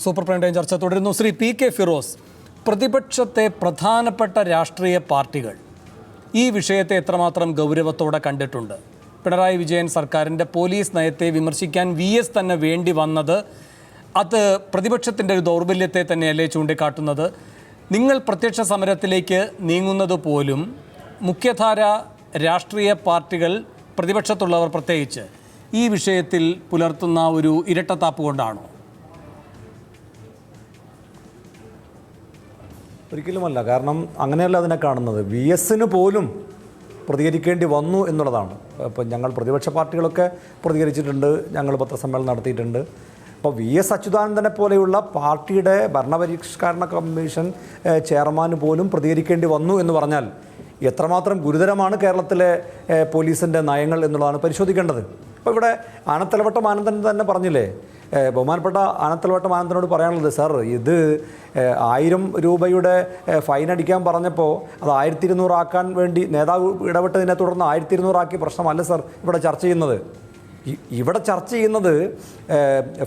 Super prime time ചർച്ച തുടരുന്നു. Shri P K Firoz, പ്രതിപക്ഷത്തെ പ്രധാനപ്പെട്ട രാഷ്ട്രീയ പാർട്ടികൾ ഈ വിഷയത്തെ എത്രമാത്രം ഗൗരവത്തോടെ കണ്ടിട്ടുണ്ട്? പിണറായി വിജയൻ സർക്കാരിൻ്റെ പോലീസ് നയത്തെ വിമർശിക്കാൻ VS തന്നെ വേണ്ടി വന്നത് അത് പ്രതിപക്ഷത്തിൻ്റെ ഒരു ദൗർബല്യത്തെ തന്നെയല്ലേ ചൂണ്ടിക്കാട്ടുന്നത്? നിങ്ങൾ പ്രത്യക്ഷ സമരത്തിലേക്ക് നീങ്ങുന്നത് പോലും മുഖ്യധാര രാഷ്ട്രീയ പാർട്ടികൾ, പ്രതിപക്ഷത്തുള്ളവർ പ്രത്യേകിച്ച്, ഈ വിഷയത്തിൽ പുലർത്തുന്ന ഒരു ഇരട്ടത്താപ്പ് കൊണ്ടാണോ? ഒരിക്കലുമല്ല. കാരണം അങ്ങനെയല്ല അതിനെ കാണുന്നത്. VSന് പോലും പ്രതികരിക്കേണ്ടി വന്നു എന്നുള്ളതാണ്. ഇപ്പം ഞങ്ങൾ പ്രതിപക്ഷ പാർട്ടികളൊക്കെ പ്രതികരിച്ചിട്ടുണ്ട്, ഞങ്ങൾ പത്രസമ്മേളനം നടത്തിയിട്ടുണ്ട്. അപ്പോൾ VS അച്യുതാനന്ദനെ പോലെയുള്ള പാർട്ടിയുടെ ഭരണപരിഷ്കരണ കമ്മീഷൻ ചെയർമാന് പോലും പ്രതികരിക്കേണ്ടി വന്നു എന്ന് പറഞ്ഞാൽ എത്രമാത്രം ഗുരുതരമാണ് കേരളത്തിലെ പോലീസിൻ്റെ നയങ്ങൾ എന്നുള്ളതാണ് പരിശോധിക്കേണ്ടത്. അപ്പോൾ ഇവിടെ ആനത്തലവട്ടം ആനന്ദൻ തന്നെ പറഞ്ഞില്ലേ, ബഹുമാനപ്പെട്ട ആനത്തലവട്ടം ആനന്ദനോട് പറയാനുള്ളത്, സാർ ഇത് 1000 രൂപയുടെ ഫൈൻ അടിക്കാൻ പറഞ്ഞപ്പോൾ അത് 1200 ആക്കാൻ വേണ്ടി നേതാവ് ഇടപെട്ടതിനെ തുടർന്ന് 1200 ആക്കിയ പ്രശ്നമല്ല സാർ ഇവിടെ ചർച്ച ചെയ്യുന്നത്. ഇവിടെ ചർച്ച ചെയ്യുന്നത്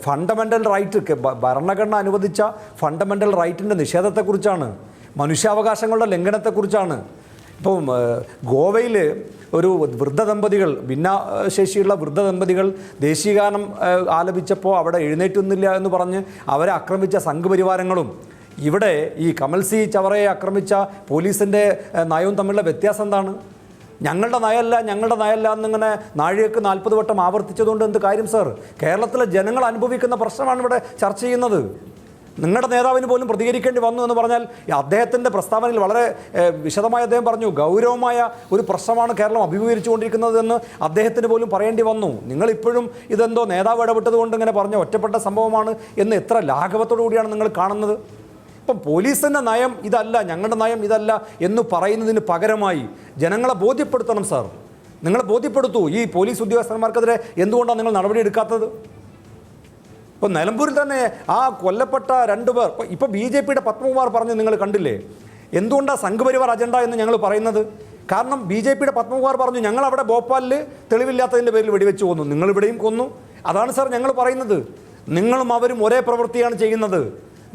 ഫണ്ടമെൻ്റൽ റൈറ്റ്, ഭരണഘടന അനുവദിച്ച ഫണ്ടമെൻ്റൽ റൈറ്റിൻ്റെ നിഷേധത്തെക്കുറിച്ചാണ്, മനുഷ്യാവകാശങ്ങളുടെ ലംഘനത്തെക്കുറിച്ചാണ്. ഇപ്പം ഗോവയിൽ ഒരു വൃദ്ധ ദമ്പതികൾ, ഭിന്നശേഷിയുള്ള വൃദ്ധ ദമ്പതികൾ ദേശീയഗാനം ആലപിച്ചപ്പോൾ അവിടെ എഴുന്നേറ്റുന്നില്ല എന്ന് പറഞ്ഞ് അവരെ ആക്രമിച്ച സംഘപരിവാരങ്ങളും ഇവിടെ ഈ കമൽ സി ചവറയെ ആക്രമിച്ച പോലീസിൻ്റെ നയവും തമ്മിലുള്ള വ്യത്യാസം എന്താണ്? ഞങ്ങളുടെ നയമല്ല എന്നിങ്ങനെ നാഴികക്ക് 40 വട്ടം ആവർത്തിച്ചതുകൊണ്ട് എന്ത് കാര്യം സാർ? കേരളത്തിലെ ജനങ്ങൾ അനുഭവിക്കുന്ന പ്രശ്നമാണ് ഇവിടെ ചർച്ച ചെയ്യുന്നത്. നിങ്ങളുടെ നേതാവിന് പോലും പ്രതികരിക്കേണ്ടി വന്നു എന്ന് പറഞ്ഞാൽ അദ്ദേഹത്തിൻ്റെ പ്രസ്താവനയിൽ വളരെ വിശദമായി അദ്ദേഹം പറഞ്ഞു, ഗൗരവമായ ഒരു പ്രശ്നമാണ് കേരളം അഭിമുഖീകരിച്ചുകൊണ്ടിരിക്കുന്നതെന്ന് അദ്ദേഹത്തിന് പോലും പറയേണ്ടി വന്നു. നിങ്ങളിപ്പോഴും ഇതെന്തോ നേതാവ് ഇടപെട്ടത് കൊണ്ട് ഇങ്ങനെ പറഞ്ഞ ഒറ്റപ്പെട്ട സംഭവമാണ് എന്ന് എത്ര ലാഘവത്തോടു കൂടിയാണ് നിങ്ങൾ കാണുന്നത്? ഇപ്പം പോലീസിൻ്റെ നയം ഇതല്ല, ഞങ്ങളുടെ നയം ഇതല്ല എന്ന് പറയുന്നതിന് പകരമായി ജനങ്ങളെ ബോധ്യപ്പെടുത്തണം സാർ. നിങ്ങളെ ബോധ്യപ്പെടുത്തൂ. ഈ പോലീസ് ഉദ്യോഗസ്ഥന്മാർക്കെതിരെ എന്തുകൊണ്ടാണ് നിങ്ങൾ നടപടി എടുക്കാത്തത്? ഇപ്പോൾ നിലമ്പൂരിൽ തന്നെ ആ കൊല്ലപ്പെട്ട 2 പേർ, ഇപ്പോൾ BJPയുടെ പത്മകുമാർ പറഞ്ഞ് നിങ്ങൾ കണ്ടില്ലേ? എന്തുകൊണ്ടാണ് സംഘപരിവാർ അജണ്ട എന്ന് ഞങ്ങൾ പറയുന്നത്? കാരണം BJPയുടെ പത്മകുമാർ പറഞ്ഞു, ഞങ്ങളവിടെ ഭോപ്പാലിൽ തെളിവില്ലാത്തതിൻ്റെ പേരിൽ വെടിവെച്ച് കൊന്നു, നിങ്ങളിവിടെയും കൊന്നു. അതാണ് സാർ ഞങ്ങൾ പറയുന്നത്. നിങ്ങളും അവരും ഒരേ പ്രവൃത്തിയാണ് ചെയ്യുന്നത്.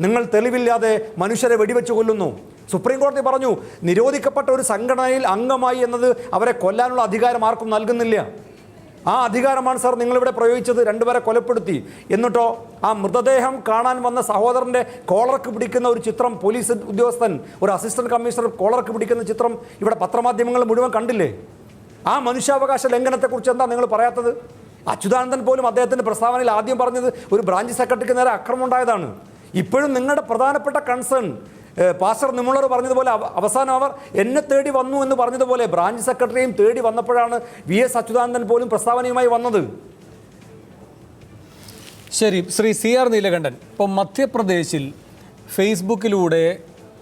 നിങ്ങൾ തെളിവില്ലാതെ മനുഷ്യരെ വെടിവെച്ച് കൊല്ലുന്നു. സുപ്രീം കോടതി പറഞ്ഞു, നിരോധിക്കപ്പെട്ട ഒരു സംഘടനയിൽ അംഗമായി എന്നത് അവരെ കൊല്ലാനുള്ള അധികാരം ആർക്കും നൽകുന്നില്ല. ആ അധികാരമാണ് സാർ നിങ്ങളിവിടെ പ്രയോഗിച്ചത്. 2 പേരെ കൊലപ്പെടുത്തി. എന്നിട്ടോ ആ മൃതദേഹം കാണാൻ വന്ന സഹോദരൻ്റെ കോളർക്ക് പിടിക്കുന്ന ഒരു ചിത്രം, പോലീസ് ഉദ്യോഗസ്ഥൻ, ഒരു അസിസ്റ്റന്റ് കമ്മീഷണർ കോളർക്ക് പിടിക്കുന്ന ചിത്രം ഇവിടെ പത്രമാധ്യമങ്ങൾ മുഴുവൻ കണ്ടില്ലേ? ആ മനുഷ്യാവകാശ ലംഘനത്തെക്കുറിച്ച് എന്താ നിങ്ങൾ പറയാത്തത്? അച്യുതാനന്ദൻ പോലും അദ്ദേഹത്തിൻ്റെ പ്രസ്താവനയിൽ ആദ്യം പറഞ്ഞത് ഒരു ബ്രാഞ്ച് സെക്രട്ടറിക്ക് നേരെ അക്രമം ഉണ്ടായതാണ്. ഇപ്പോഴും നിങ്ങളുടെ പ്രധാനപ്പെട്ട കൺസേൺ പാസ്റ്റർ നിമുളർ പറഞ്ഞതുപോലെ അവസാനം അവർ എന്നെ തേടി വന്നു എന്ന് പറഞ്ഞതുപോലെ ബ്രാഞ്ച് സെക്രട്ടറിയും തേടി വന്നപ്പോഴാണ് VS അച്യുതാനന്ദൻ പോലും പ്രസ്താവനയുമായി വന്നത്. ശരി, ശ്രീ CR നീലകണ്ഠൻ, ഇപ്പോൾ മധ്യപ്രദേശിൽ ഫേസ്ബുക്കിലൂടെ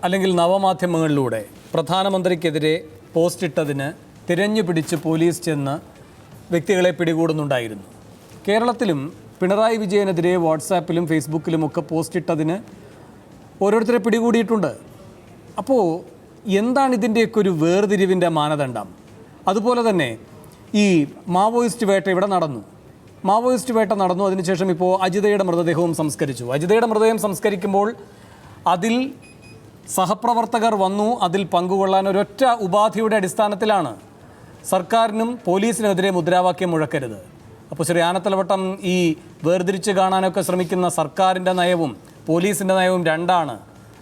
അല്ലെങ്കിൽ നവമാധ്യമങ്ങളിലൂടെ പ്രധാനമന്ത്രിക്കെതിരെ പോസ്റ്റ് ഇട്ടതിന് തിരഞ്ഞു പിടിച്ച് പോലീസ് ചെന്ന് വ്യക്തികളെ പിടികൂടുന്നുണ്ടായിരുന്നു. കേരളത്തിലും പിണറായി വിജയനെതിരെ വാട്സാപ്പിലും ഫേസ്ബുക്കിലുമൊക്കെ പോസ്റ്റ് ഇട്ടതിന് ഓരോരുത്തരെ പിടികൂടിയിട്ടുണ്ട്. അപ്പോൾ എന്താണ് ഇതിൻ്റെയൊക്കെ ഒരു വേർതിരിവിൻ്റെ മാനദണ്ഡം? അതുപോലെ തന്നെ ഈ മാവോയിസ്റ്റ് വേട്ട ഇവിടെ നടന്നു, അതിനുശേഷം ഇപ്പോൾ അജിതയുടെ മൃതദേഹവും സംസ്കരിച്ചു. അജിതയുടെ മൃതദേഹം സംസ്കരിക്കുമ്പോൾ അതിൽ സഹപ്രവർത്തകർ വന്നു, അതിൽ പങ്കുകൊള്ളാൻ ഒരൊറ്റ ഉപാധിയുടെ അടിസ്ഥാനത്തിലാണ് സർക്കാരിനും പോലീസിനെതിരെ മുദ്രാവാക്യം മുഴക്കരുത്. അപ്പോൾ ശ്രീ ആനത്തലവട്ടം ഈ വേർതിരിച്ച് കാണാനൊക്കെ ശ്രമിക്കുന്ന സർക്കാരിൻ്റെ നയവും പോലീസിൻ്റെ നയവും രണ്ടാണ്,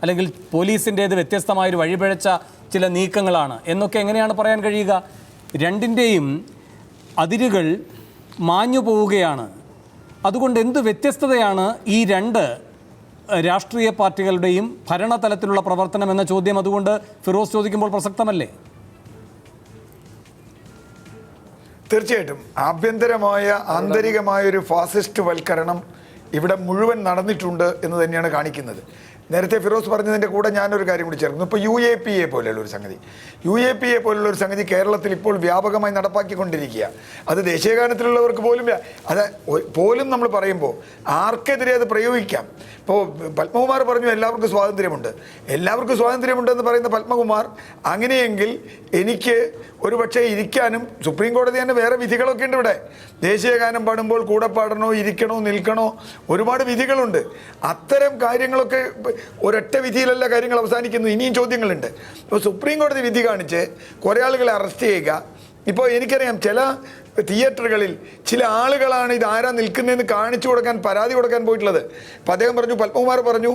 അല്ലെങ്കിൽ പോലീസിൻ്റേത് വ്യത്യസ്തമായൊരു വഴിപിഴച്ച ചില നീക്കങ്ങളാണ് എന്നൊക്കെ എങ്ങനെയാണ് പറയാൻ കഴിയുക? രണ്ടിൻ്റെയും അതിരുകൾ മാഞ്ഞു പോവുകയാണ്. അതുകൊണ്ട് എന്ത് വ്യത്യസ്തതയാണ് ഈ 2 രാഷ്ട്രീയ പാർട്ടികളുടെയും ഭരണതലത്തിലുള്ള പ്രവർത്തനം എന്ന ചോദ്യം അതുകൊണ്ട് ഫിറോസ് ചോദിക്കുമ്പോൾ പ്രസക്തമല്ലേ? തീർച്ചയായിട്ടും ആന്തരികമായ ഒരു ഫാസിസ്റ്റ് വൽക്കരണം ഇവിടെ മുഴുവൻ നടന്നിട്ടുണ്ട് എന്ന് തന്നെയാണ് കാണിക്കുന്നത്. നേരത്തെ ഫിറോസ് പറഞ്ഞതിൻ്റെ കൂടെ ഞാനൊരു കാര്യം കൂടി ചേർക്കുന്നു. ഇപ്പോൾ UAPA പോലെയുള്ള ഒരു സംഗതി, UAPA പോലുള്ള ഒരു സംഗതി കേരളത്തിൽ ഇപ്പോൾ വ്യാപകമായി നടപ്പാക്കിക്കൊണ്ടിരിക്കുക. അത് ദേശീയഗാനത്തിലുള്ളവർക്ക് പോലും അത് പോലും നമ്മൾ പറയുമ്പോൾ ആർക്കെതിരെ അത് പ്രയോഗിക്കാം. ഇപ്പോൾ പത്മകുമാർ പറഞ്ഞു എല്ലാവർക്കും സ്വാതന്ത്ര്യമുണ്ട്. എല്ലാവർക്കും സ്വാതന്ത്ര്യമുണ്ടെന്ന് പറയുന്ന പത്മകുമാർ, അങ്ങനെയെങ്കിൽ എനിക്ക് ഒരുപക്ഷെ ഇരിക്കാനും, സുപ്രീം കോടതി തന്നെ വേറെ വിധികളൊക്കെ ഉണ്ട് ഇവിടെ. ദേശീയഗാനം പാടുമ്പോൾ കൂടെ പാടണോ, ഇരിക്കണോ, നിൽക്കണോ, ഒരുപാട് വിധികളുണ്ട്. അത്തരം കാര്യങ്ങളൊക്കെ ഒരൊറ്റ വിധിയിലല്ല കാര്യങ്ങൾ അവസാനിക്കുന്നു. ഇനിയും ചോദ്യങ്ങളുണ്ട്. ഇപ്പോൾ സുപ്രീം കോടതി വിധി കാണിച്ച് കുറേ ആളുകളെ അറസ്റ്റ് ചെയ്യുക. ഇപ്പോൾ എനിക്കറിയാം ചില തിയേറ്ററുകളിൽ ചില ആളുകളാണ് ഇത് ആരാ നിൽക്കുന്നതെന്ന് കാണിച്ചു കൊടുക്കാൻ, പരാതി കൊടുക്കാൻ പോയിട്ടുള്ളത്. അപ്പോൾ അദ്ദേഹം പറഞ്ഞു, പത്മകുമാർ പറഞ്ഞു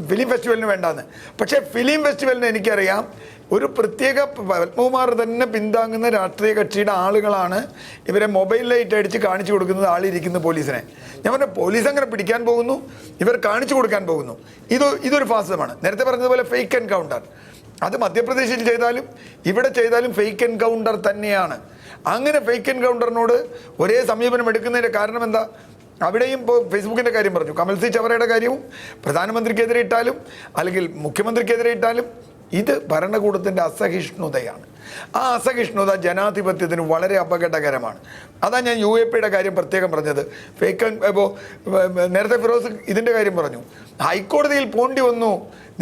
ഫിലിം ഫെസ്റ്റിവലിന് വേണ്ടാന്ന്. പക്ഷേ ഫിലിം ഫെസ്റ്റിവലിന് എനിക്കറിയാം ഒരു പ്രത്യേക പത്മകുമാർ തന്നെ പിന്താങ്ങുന്ന രാഷ്ട്രീയ കക്ഷിയുടെ ആളുകളാണ് ഇവരെ മൊബൈൽ ലൈറ്റ് അടിച്ച് കാണിച്ചു കൊടുക്കുന്നത് ആളിരിക്കുന്ന പോലീസിനെ. ഞാൻ പറഞ്ഞ പോലീസ് അങ്ങനെ പിടിക്കാൻ പോകുന്നു, ഇവർ കാണിച്ചു കൊടുക്കാൻ പോകുന്നു. ഇതൊരു ഫാസിസമാണ്. നേരത്തെ പറഞ്ഞതുപോലെ ഫേക്ക് എൻകൗണ്ടർ, അത് മധ്യപ്രദേശിൽ ചെയ്താലും ഇവിടെ ചെയ്താലും ഫേക്ക് എൻകൗണ്ടർ തന്നെയാണ്. അങ്ങനെ ഫേക്ക് എൻകൗണ്ടറിനോട് ഒരേ സമീപനം എടുക്കുന്നതിൻ്റെ കാരണം എന്താ? അവിടെയും ഇപ്പോൾ ഫേസ്ബുക്കിൻ്റെ കാര്യം പറഞ്ഞു, കമൽ സി ചവറയുടെ കാര്യവും പ്രധാനമന്ത്രിക്കെതിരെ ഇട്ടാലും അല്ലെങ്കിൽ മുഖ്യമന്ത്രിക്കെതിരെ ഇട്ടാലും ഇത് ഭരണകൂടത്തിൻ്റെ അസഹിഷ്ണുതയാണ്. ആ അസഹിഷ്ണുത ജനാധിപത്യത്തിന് വളരെ അപകടകരമാണ്. അതാണ് ഞാൻ UAPയുടെ കാര്യം പ്രത്യേകം പറഞ്ഞത്. ഇപ്പോൾ നേരത്തെ ഫിറോസ് ഇതിൻ്റെ കാര്യം പറഞ്ഞു, ഹൈക്കോടതിയിൽ പോണ്ടി വന്നു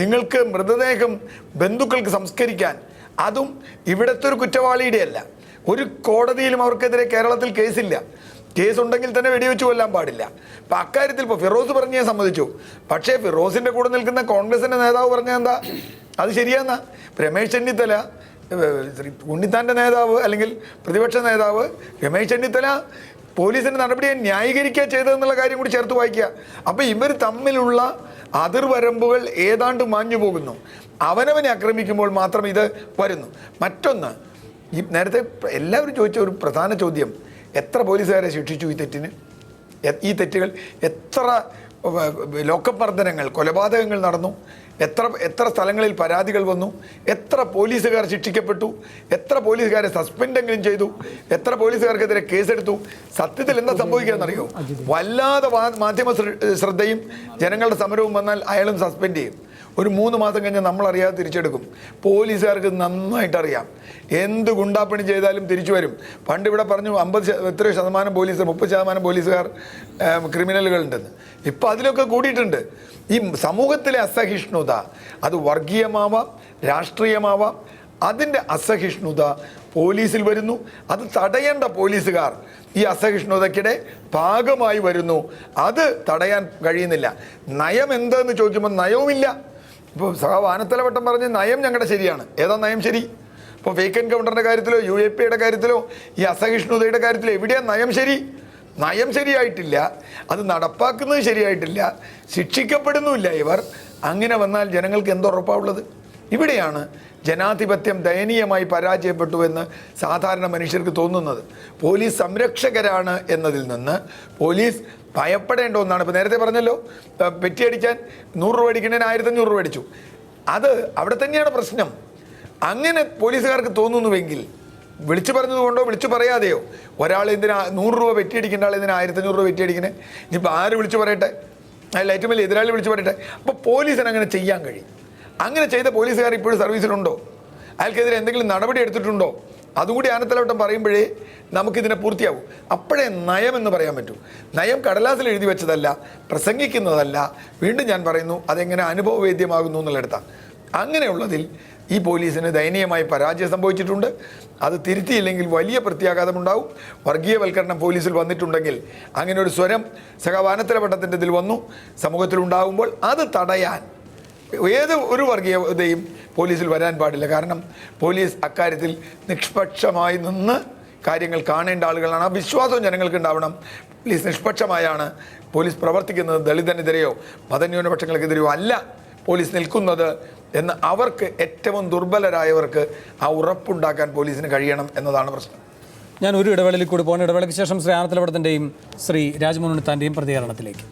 നിങ്ങൾക്ക് മൃതദേഹം ബന്ധുക്കൾക്ക് സംസ്കരിക്കാൻ. അതും ഇവിടുത്തെ ഒരു കുറ്റവാളിയുടെ അല്ല. ഒരു കോടതിയിലും അവർക്കെതിരെ കേരളത്തിൽ കേസില്ല. കേസുണ്ടെങ്കിൽ തന്നെ വെടിവെച്ച് കൊല്ലാൻ പാടില്ല. അപ്പം അക്കാര്യത്തിൽ ഇപ്പോൾ ഫിറോസ് പറഞ്ഞ് ഞാൻ സമ്മതിച്ചു. പക്ഷേ ഫിറോസിൻ്റെ കൂടെ നിൽക്കുന്ന കോൺഗ്രസിൻ്റെ നേതാവ് പറഞ്ഞ എന്താ അത് ശരിയാന്നാ? രമേശ് ചെന്നിത്തല, ഉണ്ണിത്താൻ്റെ നേതാവ് അല്ലെങ്കിൽ പ്രതിപക്ഷ നേതാവ് രമേശ് ചെന്നിത്തല പോലീസിൻ്റെ നടപടിയെ ന്യായീകരിക്കുക ചെയ്തതെന്നുള്ള കാര്യം കൂടി ചേർത്ത് വായിക്കുക. അപ്പോൾ ഇവർ തമ്മിലുള്ള അതിർവരമ്പുകൾ ഏതാണ്ട് മാഞ്ഞു പോകുന്നു. അവനവനെ ആക്രമിക്കുമ്പോൾ മാത്രം ഇത് വരുന്നു. മറ്റൊന്ന്, ഈ നേരത്തെ എല്ലാവരും ചോദിച്ച ഒരു പ്രധാന ചോദ്യം, എത്ര പോലീസുകാരെ ശിക്ഷിച്ചു ഈ തെറ്റിന്? ഈ തെറ്റുകൾ എത്ര ലോക്കപ്പ് മർദ്ദനങ്ങൾ, കൊലപാതകങ്ങൾ നടന്നു? എത്ര സ്ഥലങ്ങളിൽ പരാതികൾ വന്നു? എത്ര പോലീസുകാർ ശിക്ഷിക്കപ്പെട്ടു? എത്ര പോലീസുകാരെ സസ്പെൻഡെങ്കിലും ചെയ്തു? എത്ര പോലീസുകാർക്കെതിരെ കേസെടുത്തു? സത്യത്തിൽ എന്താ സംഭവിക്കുകയെന്നറിയോ? വല്ലാതെ മാധ്യമ ശ്രദ്ധയും ജനങ്ങളുടെ സമരവും വന്നാൽ അയാളും സസ്പെൻഡ് ചെയ്യും. ഒരു 3 മാസം കഴിഞ്ഞ് നമ്മളറിയാതെ തിരിച്ചെടുക്കും. പോലീസുകാർക്ക് നന്നായിട്ടറിയാം എന്ത് ഗുണ്ടാപ്പണി ചെയ്താലും തിരിച്ചു വരും. പണ്ട് ഇവിടെ പറഞ്ഞു 50% പോലീസ്, 30% പോലീസുകാർ ക്രിമിനലുകളുണ്ടെന്ന്. ഇപ്പോൾ അതിലൊക്കെ കൂടിയിട്ടുണ്ട്. ഈ സമൂഹത്തിലെ അസഹിഷ്ണുത, അത് വർഗീയമാവാം, രാഷ്ട്രീയമാവാം, അതിൻ്റെ അസഹിഷ്ണുത പോലീസിൽ വരുന്നു. അത് തടയേണ്ട പോലീസുകാർ ഈ അസഹിഷ്ണുതയ്ക്കിടെ ഭാഗമായി വരുന്നു. അത് തടയാൻ കഴിയുന്നില്ല. നയം എന്തെന്ന് ചോദിക്കുമ്പോൾ നയവുമില്ല. ഇപ്പോൾ ആനത്തലവട്ടം പറഞ്ഞ് നയം ഞങ്ങളുടെ ശരിയാണ്. ഏതാ നയം ശരി? ഇപ്പോൾ ഫേക്ക് എൻകൗണ്ടറിൻ്റെ കാര്യത്തിലോ UAPയുടെ കാര്യത്തിലോ ഈ അസഹിഷ്ണുതയുടെ കാര്യത്തിലോ എവിടെയാണ് നയം ശരി? നയം ശരിയായിട്ടില്ല, അത് നടപ്പാക്കുന്നത് ശരിയായിട്ടില്ല, ശിക്ഷിക്കപ്പെടുന്നുമില്ല ഇവർ. അങ്ങനെ വന്നാൽ ജനങ്ങൾക്ക് എന്തുറപ്പാണുള്ളത്? ഇവിടെയാണ് ജനാധിപത്യം ദയനീയമായി പരാജയപ്പെട്ടു എന്ന് സാധാരണ മനുഷ്യർക്ക് തോന്നുന്നത്. പോലീസ് സംരക്ഷകരാണ് എന്നതിൽ നിന്ന് പോലീസ് ഭയപ്പെടേണ്ട ഒന്നാണ്. ഇപ്പോൾ നേരത്തെ പറഞ്ഞല്ലോ, പെറ്റിയടിക്കാൻ 100 രൂപ അടിക്കുന്നതിന് 1500 രൂപ അടിച്ചു. അത് അവിടെ തന്നെയാണ് പ്രശ്നം. അങ്ങനെ പോലീസുകാർക്ക് തോന്നുന്നുവെങ്കിൽ വിളിച്ചു പറഞ്ഞതുകൊണ്ടോ വിളിച്ചു പറയാതെയോ ഒരാൾ എന്തിനാ 100 രൂപ പെറ്റിയടിക്കേണ്ട ആൾ എന്തിനാ 1500 രൂപ പെറ്റിയടിക്കണേ? ഇനിയിപ്പോൾ ആര് വിളിച്ചു പറയട്ടെ? അതിൽ ഏറ്റവും വലിയ എതിരാളി വിളിച്ചു പറയട്ടെ. അപ്പോൾ പോലീസിന് അങ്ങനെ ചെയ്യാൻ കഴിയും. അങ്ങനെ ചെയ്ത പോലീസുകാർ ഇപ്പോഴും സർവീസിലുണ്ടോ? അയാൾക്കെതിരെ എന്തെങ്കിലും നടപടി എടുത്തിട്ടുണ്ടോ? അതുകൂടി ആനത്തലവട്ടം പറയുമ്പോഴേ നമുക്കിതിനെ പൂർത്തിയാവും. അപ്പോഴേ നയമെന്ന് പറയാൻ പറ്റൂ. നയം കടലാസിൽ എഴുതി വെച്ചതല്ല, പ്രസംഗിക്കുന്നതല്ല. വീണ്ടും ഞാൻ പറയുന്നു, അതെങ്ങനെ അനുഭവവേദ്യമാകുന്നു എന്നുള്ളിടത്താണ്. അങ്ങനെയുള്ളതിൽ ഈ പോലീസിന് ദയനീയമായി പരാജയം സംഭവിച്ചിട്ടുണ്ട്. അത് തിരുത്തിയില്ലെങ്കിൽ വലിയ പ്രത്യാഘാതമുണ്ടാവും. വർഗീയവൽക്കരണം പോലീസിൽ വന്നിട്ടുണ്ടെങ്കിൽ, അങ്ങനെ ഒരു സ്വരം ആനത്തലവട്ടത്തിൻ്റെ ഇതിൽ വന്നു സമൂഹത്തിലുണ്ടാകുമ്പോൾ അത് തടയാൻ ഏത് ഒരു വർഗീയതയും പോലീസിൽ വരാൻ പാടില്ല. കാരണം പോലീസ് അക്കാര്യത്തിൽ നിഷ്പക്ഷമായി നിന്ന് കാര്യങ്ങൾ കാണേണ്ട ആളുകളാണ്. ആ വിശ്വാസവും ജനങ്ങൾക്ക് ഉണ്ടാവണം. പോലീസ് നിഷ്പക്ഷമായാണ് പോലീസ് പ്രവർത്തിക്കുന്നത്. ദളിതനെതിരെയോ മതന്യൂനപക്ഷങ്ങൾക്കെതിരെയോ അല്ല പോലീസ് നിൽക്കുന്നത് എന്ന് അവർക്ക്, ഏറ്റവും ദുർബലരായവർക്ക് ആ ഉറപ്പുണ്ടാക്കാൻ പോലീസിന് കഴിയണം എന്നതാണ് പ്രശ്നം. ഞാൻ ഒരു ഇടവേളയിൽ കൂടി പോകുന്ന ഇടവേളയ്ക്ക് ശേഷം ശ്രീ ആനത്തലവട്ടത്തിൻ്റെയും ശ്രീ രാജ്മോഹൻ ഉണ്ണിത്താൻ്റെയും പ്രതികരണത്തിലേക്ക്.